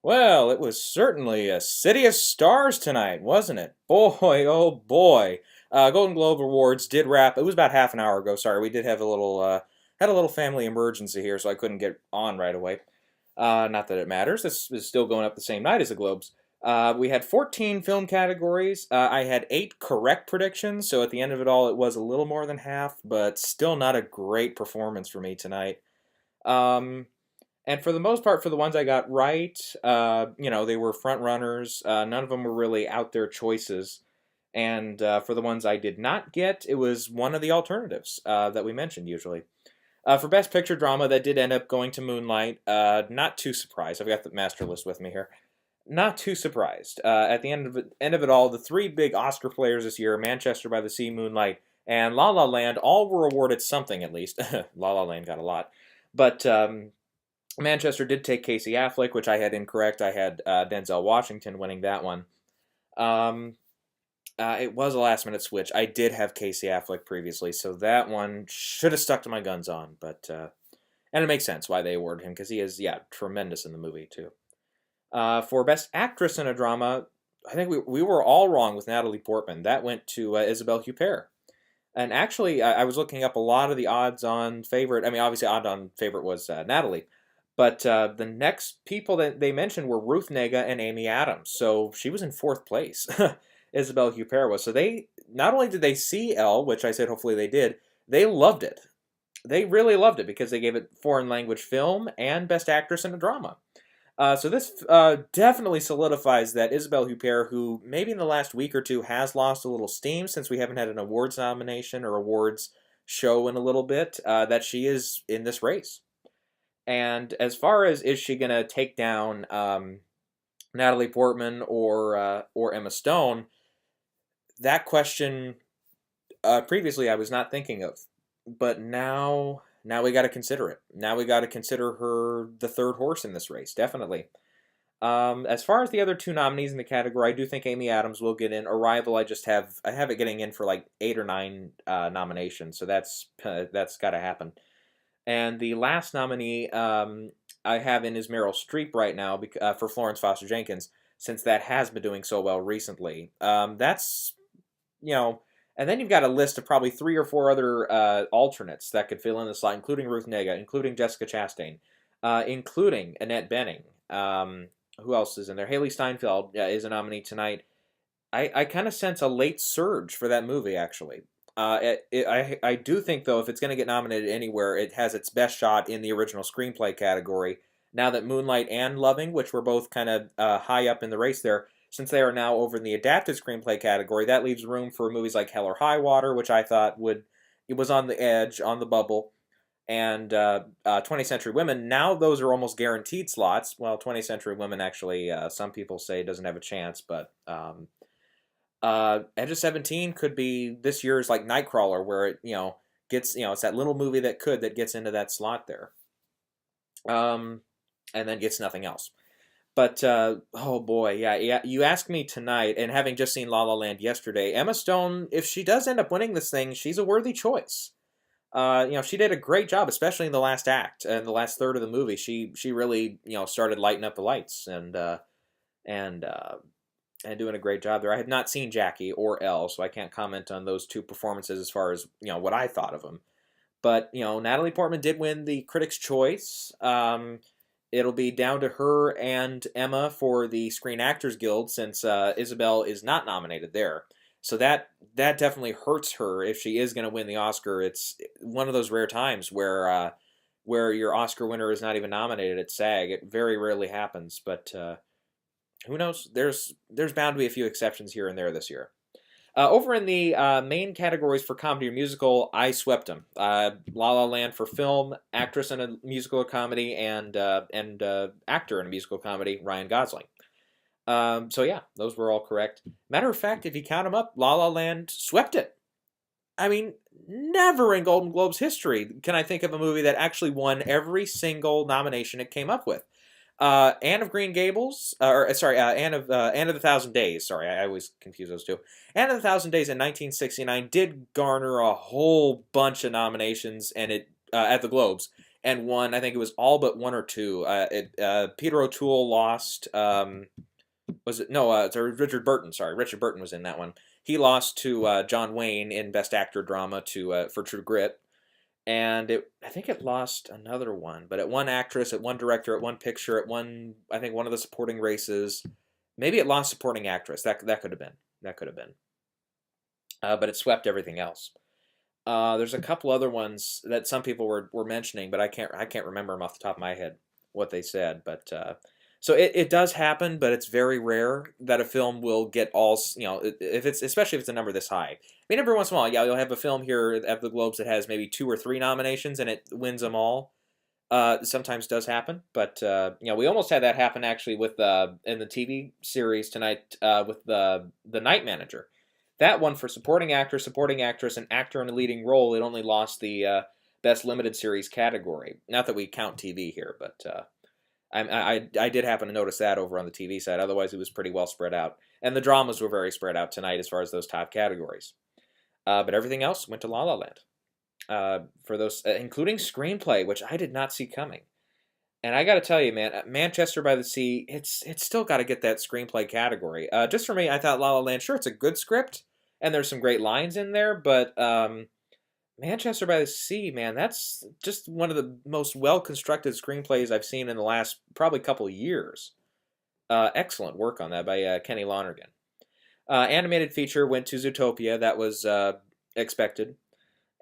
Well, it was certainly a city of stars tonight, wasn't it? Boy, oh boy. Golden Globe Awards did wrap. It was about half an hour ago. Sorry, we did have a little family emergency here, so I couldn't get on right away. Not that it matters. This is still going up the same night as the Globes. We had 14 film categories. I had 8 correct predictions, so at the end of it all, it was a little more than half, but still not a great performance for me tonight. Um, and for the most part, for the ones I got right, they were front runners. None of them were really out there choices. And for the ones I did not get, it was one of the alternatives that we mentioned usually. For Best Picture Drama, that did end up going to Moonlight. Not too surprised. I've got the master list with me here. Not too surprised. At the end of it all, the three big Oscar players this year, Manchester by the Sea, Moonlight, and La La Land, all were awarded something at least. La La Land got a lot. But Manchester did take Casey Affleck, which I had incorrect. I had Denzel Washington winning that one. Um, it was a last minute switch. I did have Casey Affleck previously, so that one should have stuck to my guns on. But and it makes sense why they awarded him because he is tremendous in the movie too. For Best Actress in a Drama, I think we were all wrong with Natalie Portman. That went to Isabelle Huppert. And actually, I was looking up a lot of the odds-on favorite. I mean, obviously, odds-on favorite was Natalie. But the next people that they mentioned were Ruth Negga and Amy Adams. So she was in fourth place. Isabelle Huppert was. So they not only did they see Elle, which I said hopefully they did, they loved it. They really loved it because they gave it foreign language film and Best Actress in a Drama. So this definitely solidifies that Isabelle Huppert, who maybe in the last week or two has lost a little steam since we haven't had an awards nomination or awards show in a little bit, that she is in this race. And as far as is she going to take down Natalie Portman or Emma Stone, that question previously I was not thinking of, but now we got to consider it. Now we got to consider her the third horse in this race, definitely. As far as the other two nominees in the category, I do think Amy Adams will get in. Arrival, I have it getting in for like 8 or 9 nominations, so that's got to happen. And the last nominee I have in is Meryl Streep right now for Florence Foster Jenkins, since that has been doing so well recently. That's, you know, and then you've got a list of probably 3 or 4 other alternates that could fill in the slot, including Ruth Negga, including Jessica Chastain, including Annette Bening. Who else is in there? Haley Steinfeld is a nominee tonight. I kind of sense a late surge for that movie, actually. I do think, though, if it's going to get nominated anywhere, it has its best shot in the original screenplay category. Now that Moonlight and Loving, which were both kind of high up in the race there, since they are now over in the adapted screenplay category, that leaves room for movies like Hell or High Water, which I thought it was on the edge, on the bubble, and 20th Century Women. Now those are almost guaranteed slots. Well, 20th Century Women actually, some people say doesn't have a chance, but Edge of 17 could be this year's like Nightcrawler, where it gets it's that little movie that gets into that slot there, and then gets nothing else. But oh boy, yeah. You asked me tonight, and having just seen La La Land yesterday, Emma Stone, if she does end up winning this thing, she's a worthy choice. She did a great job, especially in the last act and the last third of the movie. She really started lighting up the lights and doing a great job there. I have not seen Jackie or Elle, so I can't comment on those two performances as far as what I thought of them. But Natalie Portman did win the Critics' Choice. It'll be down to her and Emma for the Screen Actors Guild, since Isabel is not nominated there. So that definitely hurts her if she is going to win the Oscar. It's one of those rare times where your Oscar winner is not even nominated at SAG. It very rarely happens, but who knows? There's bound to be a few exceptions here and there this year. Over in the main categories for comedy or musical, I swept them. La La Land for film, actress in a musical or comedy, and actor in a musical comedy, Ryan Gosling. So yeah, those were all correct. Matter of fact, if you count them up, La La Land swept it. I mean, never in Golden Globes history can I think of a movie that actually won every single nomination it came up with. Anne of Green Gables, Anne of the Thousand Days. Sorry, I always confuse those two. Anne of the Thousand Days in 1969 did garner a whole bunch of nominations, and it at the Globes, and won. I think it was all but one or two. Peter O'Toole lost. Was it no? It's Richard Burton. Sorry, Richard Burton was in that one. He lost to John Wayne in Best Actor Drama to for True Grit, and I think it lost another one, but it won actress, it won director, it won picture, it won I think one of the supporting races. Maybe it lost supporting actress. That could have been. That could have been. But it swept everything else. There's a couple other ones that some people were mentioning, but I can't remember them off the top of my head what they said. But so it does happen, but it's very rare that a film will get all, if it's, especially if it's a number this high. I mean, every once in a while, yeah, you'll have a film here at the Globes that has maybe 2 or 3 nominations and it wins them all. Sometimes does happen, but we almost had that happen actually with in the TV series tonight with the Night Manager. That one for supporting actor, supporting actress, and actor in a leading role, it only lost the best limited series category. Not that we count TV here, but I did happen to notice that over on the TV side. Otherwise, it was pretty well spread out, and the dramas were very spread out tonight as far as those top categories. But everything else went to La La Land. For those, including screenplay, which I did not see coming. And I got to tell you, man, Manchester by the Sea, it's still got to get that screenplay category. Just for me, I thought La La Land, sure, it's a good script, and there's some great lines in there, but Manchester by the Sea, man, that's just one of the most well-constructed screenplays I've seen in the last probably couple of years. Excellent work on that by Kenny Lonergan. Animated feature went to Zootopia. That was expected.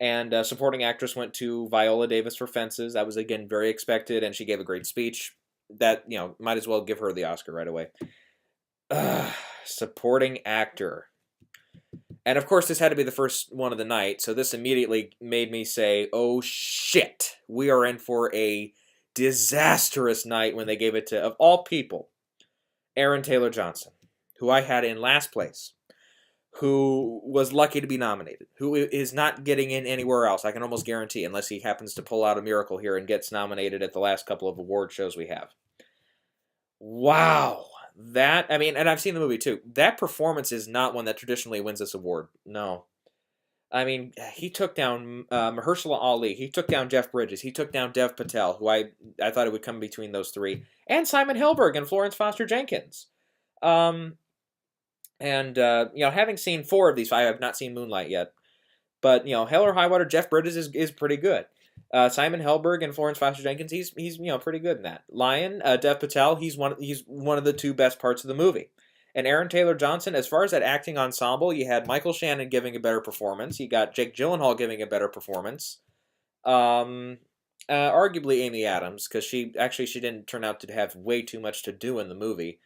And supporting actress went to Viola Davis for Fences. That was, again, very expected, and she gave a great speech. That, might as well give her the Oscar right away. Supporting actor. And, of course, this had to be the first one of the night, so this immediately made me say, oh, shit. We are in for a disastrous night when they gave it to, of all people, Aaron Taylor Johnson, who I had in last place, who was lucky to be nominated, who is not getting in anywhere else, I can almost guarantee, unless he happens to pull out a miracle here and gets nominated at the last couple of award shows we have. Wow. That, I mean, and I've seen the movie too. That performance is not one that traditionally wins this award. No. I mean, he took down Mahershala Ali. He took down Jeff Bridges. He took down Dev Patel, who I thought it would come between those three. And Simon Helberg and Florence Foster Jenkins. Having seen 4 of these 5, I have not seen Moonlight yet. But, Hell or High Water, Jeff Bridges is pretty good. Simon Helberg and Florence Foster Jenkins, he's pretty good in that. Lion, Dev Patel, he's one of the 2 best parts of the movie. And Aaron Taylor Johnson, as far as that acting ensemble, you had Michael Shannon giving a better performance. You got Jake Gyllenhaal giving a better performance. Arguably Amy Adams, because she didn't turn out to have way too much to do in the movie.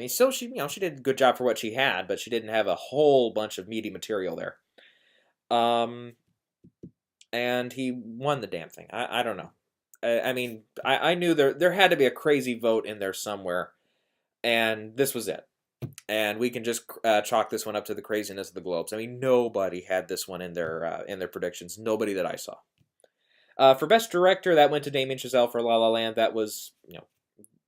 Still she did a good job for what she had, but she didn't have a whole bunch of meaty material there. And he won the damn thing. I don't know. I knew there had to be a crazy vote in there somewhere, and this was it. And we can just chalk this one up to the craziness of the Globes. I mean, nobody had this one in their predictions. Nobody that I saw. For Best Director, that went to Damien Chazelle for La La Land. That was,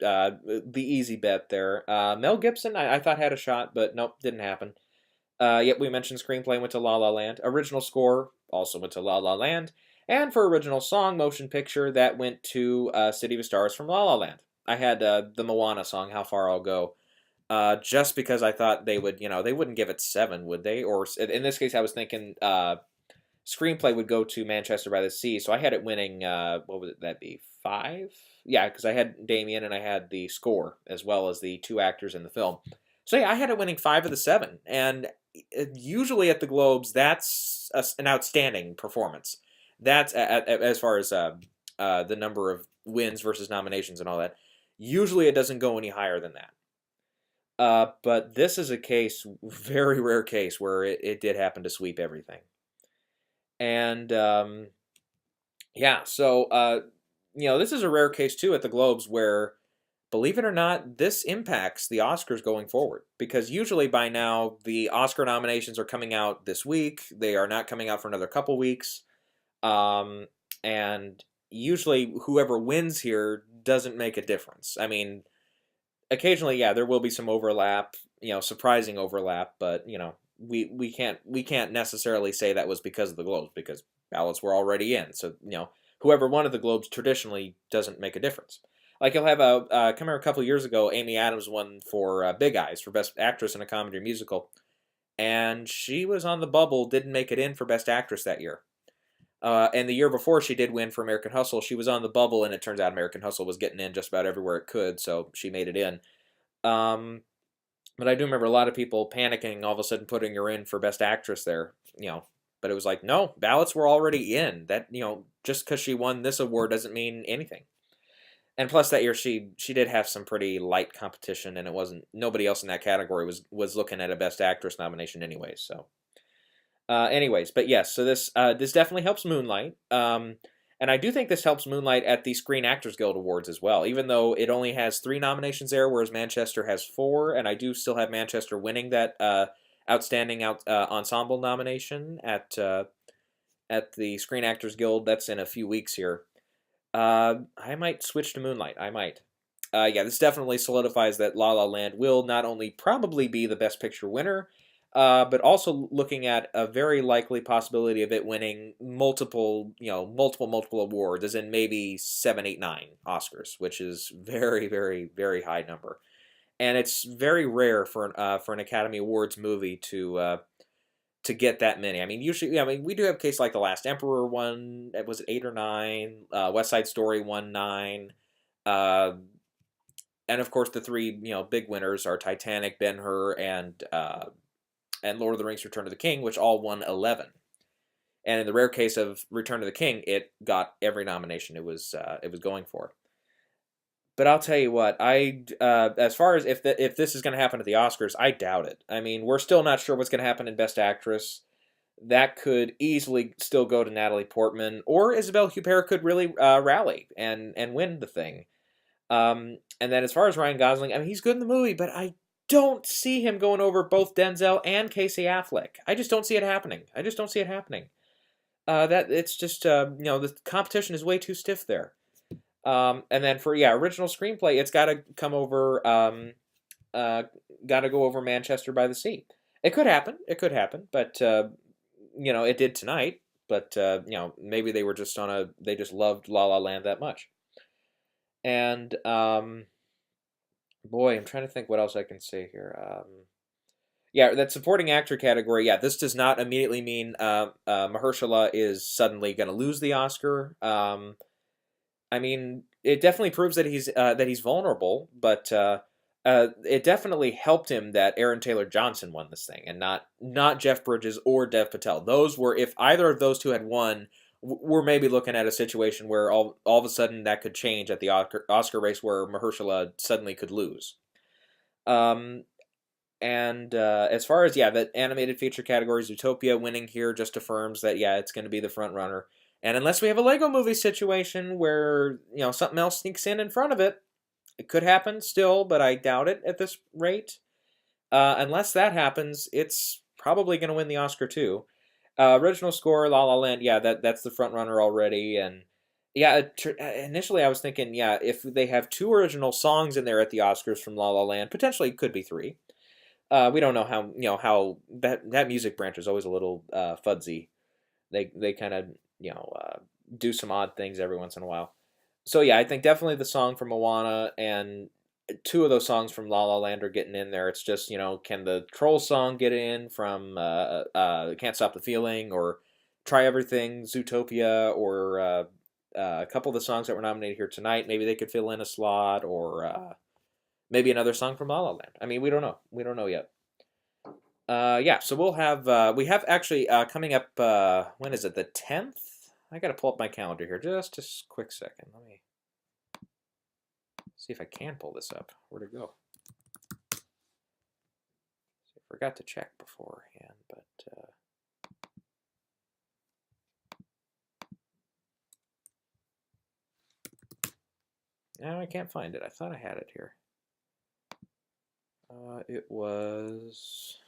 the easy bet there. Mel Gibson, I thought had a shot, but nope, didn't happen. Yep, we mentioned screenplay went to La La Land. Original score also went to La La Land. And for original song, motion picture, that went to City of Stars from La La Land. I had the Moana song, How Far I'll Go, just because I thought they would, they wouldn't give it 7, would they? Or in this case, I was thinking screenplay would go to Manchester by the Sea, so I had it winning, what would that be, 5? Yeah, because I had Damien and I had the score, as well as the 2 actors in the film. So yeah, I had it winning 5 of the 7, and usually at the Globes, that's an outstanding performance. That's, as far as the number of wins versus nominations and all that, usually it doesn't go any higher than that. But this is a case, very rare case, where it did happen to sweep everything. And, this is a rare case, too, at the Globes where, believe it or not, this impacts the Oscars going forward. Because usually by now, the Oscar nominations are coming out this week. They are not coming out for another couple weeks. And usually whoever wins here doesn't make a difference. I mean, occasionally, yeah, there will be some overlap, surprising overlap, but, we can't necessarily say that was because of the Globes, because ballots were already in. So, whoever won at the Globes traditionally doesn't make a difference. Like you'll have come here a couple of years ago, Amy Adams won for Big Eyes for Best Actress in a Comedy or Musical, and she was on the bubble, didn't make it in for Best Actress that year. And the year before she did win for American Hustle, she was on the bubble, and it turns out American Hustle was getting in just about everywhere it could, so she made it in. Um, but I do remember a lot of people panicking, all of a sudden putting her in for Best Actress there, But it was like, no, ballots were already in. That, just because she won this award doesn't mean anything. And plus, that year she did have some pretty light competition, and it wasn't nobody else in that category was looking at a Best Actress nomination anyways. So. Anyways, but yes, so this definitely helps Moonlight, and I do think this helps Moonlight at the Screen Actors Guild Awards as well. Even though it only has 3 nominations there, whereas Manchester has 4, and I do still have Manchester winning that outstanding ensemble nomination at the Screen Actors Guild. That's in a few weeks here. I might switch to Moonlight. I might. Yeah, this definitely solidifies that La La Land will not only probably be the Best Picture winner, but also looking at a very likely possibility of it winning multiple awards, as in maybe 7, 8, 9 Oscars, which is very, very, very high number, and it's very rare for an Academy Awards movie to get that many. I mean, usually, we do have cases like The Last Emperor won, was it 8 or 9? West Side Story won 9. And of course, the 3 big winners are Titanic, Ben-Hur, and Lord of the Rings: Return of the King, which all won 11. And in the rare case of Return of the King, it got every nomination it was going for. But I'll tell you what, as far as if this is going to happen at the Oscars, I doubt it. I mean, we're still not sure what's going to happen in Best Actress. That could easily still go to Natalie Portman, or Isabelle Huppert could really rally and win the thing. And then as far as Ryan Gosling, I mean, he's good in the movie, but I don't see him going over both Denzel and Casey Affleck. I just don't see it happening. That it's just the competition is way too stiff there. And then for original screenplay, it's got to come over. Got to go over Manchester by the Sea. It could happen. But it did tonight. But maybe they were just they just loved La La Land that much. And boy, I'm trying to think what else I can say here. That supporting actor category. Yeah, this does not immediately mean Mahershala is suddenly going to lose the Oscar. I mean, it definitely proves that he's vulnerable, but it definitely helped him that Aaron Taylor Johnson won this thing, and not Jeff Bridges or Dev Patel. Those were, if either of those two had won, we're maybe looking at a situation where all of a sudden that could change at the Oscar race, where Mahershala suddenly could lose. And as far as that animated feature category, Zootopia winning here just affirms that it's going to be the front runner. And unless we have a Lego Movie situation where something else sneaks in front of it, it could happen still, but I doubt it at this rate. Unless that happens, it's probably going to win the Oscar too. Original score, La La Land, that's the front runner already. And initially I was thinking, if they have 2 original songs in there at the Oscars from La La Land, potentially it could be 3. We don't know how that music branch is always a little fudzy. They kind of do some odd things every once in a while. So I think definitely the song from Moana and 2 of those songs from La La Land are getting in there. It's just, can the Troll song get in from Can't Stop the Feeling, or Try Everything, Zootopia, or a couple of the songs that were nominated here tonight, maybe they could fill in a slot, or maybe another song from La La Land. I mean, we don't know. We don't know yet. So we'll have, we have actually coming up, when is it, the 10th? I got to pull up my calendar here. Just a quick second. Let me see if I can pull this up. Where'd it go? I forgot to check beforehand, but no, I can't find it. I thought I had it here. It was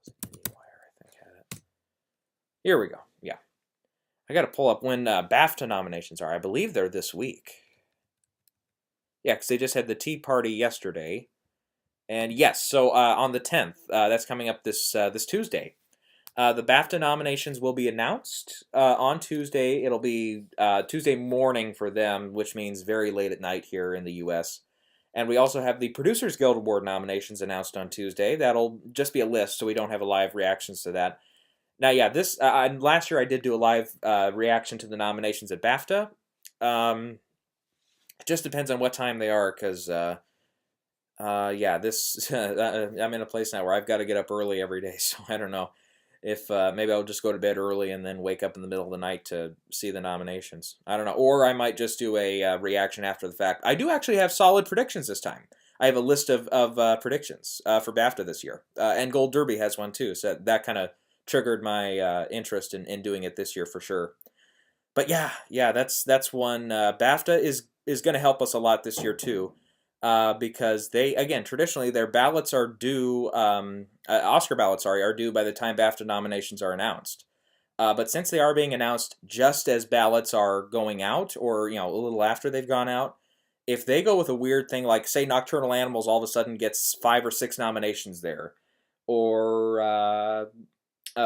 IndieWire, I think had it. Here we go. Yeah. I got to pull up when BAFTA nominations are. I believe they're this week. Yeah, because they just had the Tea Party yesterday. And yes, so on the 10th, that's coming up this Tuesday. The BAFTA nominations will be announced on Tuesday. It'll be Tuesday morning for them, which means very late at night here in the U.S. And we also have the Producers Guild Award nominations announced on Tuesday. That'll just be a list, so we don't have a live reactions to that. Now, yeah, this last year I did do a live reaction to the nominations at BAFTA. It just depends on what time they are, because yeah, this I'm in a place now where I've got to get up early every day, so I don't know if maybe I'll just go to bed early and then wake up in the middle of the night to see the nominations. I don't know, or I might just do a reaction after the fact. I do actually have solid predictions this time. I have a list of predictions for BAFTA this year, and Gold Derby has one too. So that kind of triggered my interest in doing it this year for sure. But yeah, that's one. BAFTA is going to help us a lot this year too, because they, again, traditionally their ballots are due. Oscar ballots, sorry, are due by the time BAFTA nominations are announced. But since they are being announced just as ballots are going out, or a little after they've gone out, if they go with a weird thing like, say, Nocturnal Animals all of a sudden gets 5 or 6 nominations there, or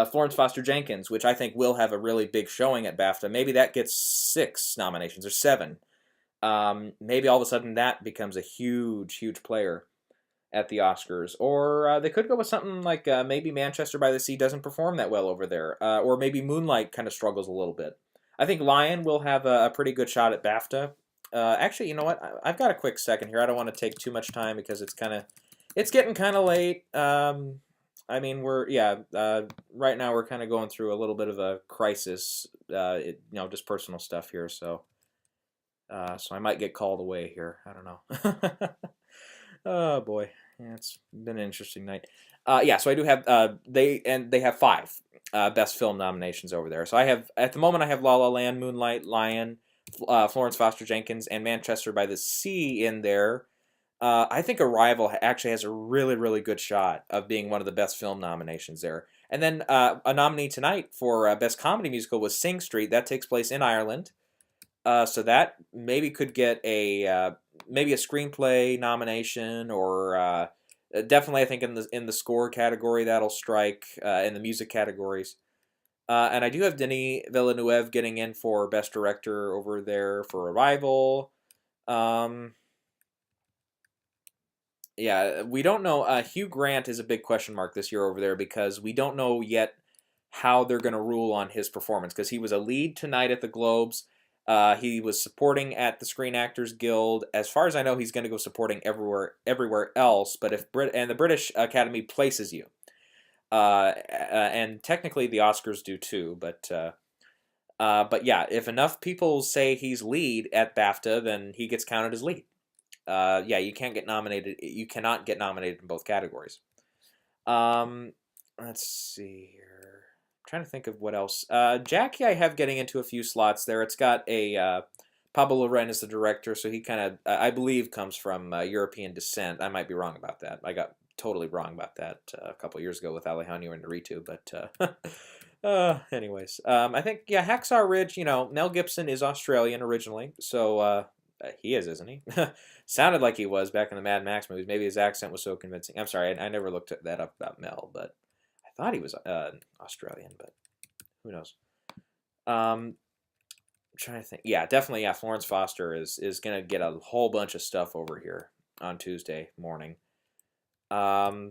Florence Foster Jenkins, which I think will have a really big showing at BAFTA, maybe that gets 6 nominations or 7. Maybe all of a sudden that becomes a huge player at the Oscars. Or they could go with something like maybe Manchester by the Sea doesn't perform that well over there. Or maybe Moonlight kind of struggles a little bit. I think Lion will have a pretty good shot at BAFTA. Actually, you know what? I've got a quick second here. I don't want to take too much time because it's getting kind of late. I mean, right now we're kind of going through a little bit of a crisis, just personal stuff here, so I might get called away here. I don't know. Oh boy, yeah, it's been an interesting night. Yeah, so I do have they have 5 best film nominations over there. So I have, at the moment, I have La La Land, Moonlight, Lion, Florence Foster Jenkins, and Manchester by the Sea in there. I think Arrival actually has a really good shot of being one of the best film nominations there. And then a nominee tonight for Best Comedy Musical was Sing Street. That takes place in Ireland. So that maybe could get maybe a screenplay nomination, or definitely I think in the score category that'll strike, in the music categories. And I do have Denis Villeneuve getting in for Best Director over there for Arrival. Yeah, we don't know. Hugh Grant is a big question mark this year over there, because we don't know yet how they're going to rule on his performance, because he was a lead tonight at the Globes. He was supporting at the Screen Actors Guild. As far as I know, he's going to go supporting everywhere else. But if the British Academy places you, and technically the Oscars do too. But yeah, if enough people say he's lead at BAFTA, then he gets counted as lead. Yeah, you can't get nominated. You cannot get nominated in both categories. Let's see here. I'm trying to think of what else. Jackie, I have getting into a few slots there. It's got a Pablo Loren as the director, so he kind of, I believe, comes from European descent. I might be wrong about that. I got totally wrong about that a couple years ago with Alejandro Inarritu, but anyways, I think, yeah, Hacksaw Ridge. Mel Gibson is Australian originally, so he is, isn't he? Sounded like he was back in the Mad Max movies. Maybe his accent was so convincing. I'm sorry, I never looked that up about Mel, but I thought he was Australian, but who knows? I'm trying to think. Yeah, definitely. Yeah, Florence Foster is gonna get a whole bunch of stuff over here on Tuesday morning. Yeah,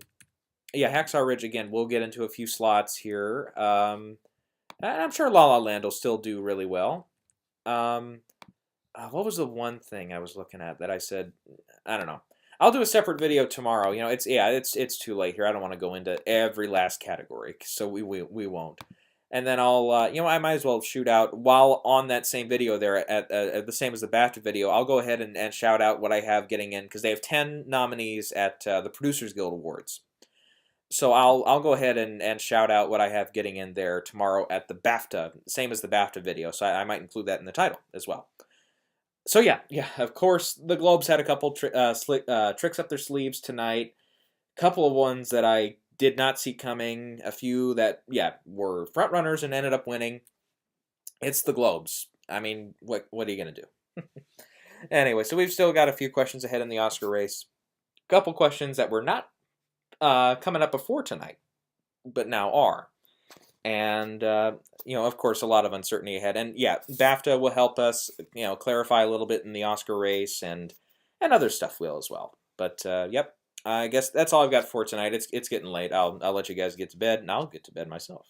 Hacksaw Ridge again. We'll get into a few slots here. And I'm sure La La Land will still do really well. What was the one thing I was looking at that I said, I don't know. I'll do a separate video tomorrow. It's too late here. I don't want to go into every last category, so we won't. And then I'll, I might as well shoot out, while on that same video there, at the same as the BAFTA video, I'll go ahead and shout out what I have getting in, because they have 10 nominees at the Producers Guild Awards. So I'll go ahead and shout out what I have getting in there tomorrow at the BAFTA, same as the BAFTA video, so I might include that in the title as well. So yeah, of course, the Globes had a couple tricks up their sleeves tonight. Couple of ones that I did not see coming. A few that, were front runners and ended up winning. It's the Globes. I mean, what are you going to do? Anyway, so we've still got a few questions ahead in the Oscar race. Couple questions that were not coming up before tonight, but now are. And of course, a lot of uncertainty ahead. And yeah, BAFTA will help us, clarify a little bit in the Oscar race, and other stuff will as well. But yep, I guess that's all I've got for tonight. It's getting late. I'll let you guys get to bed, and I'll get to bed myself.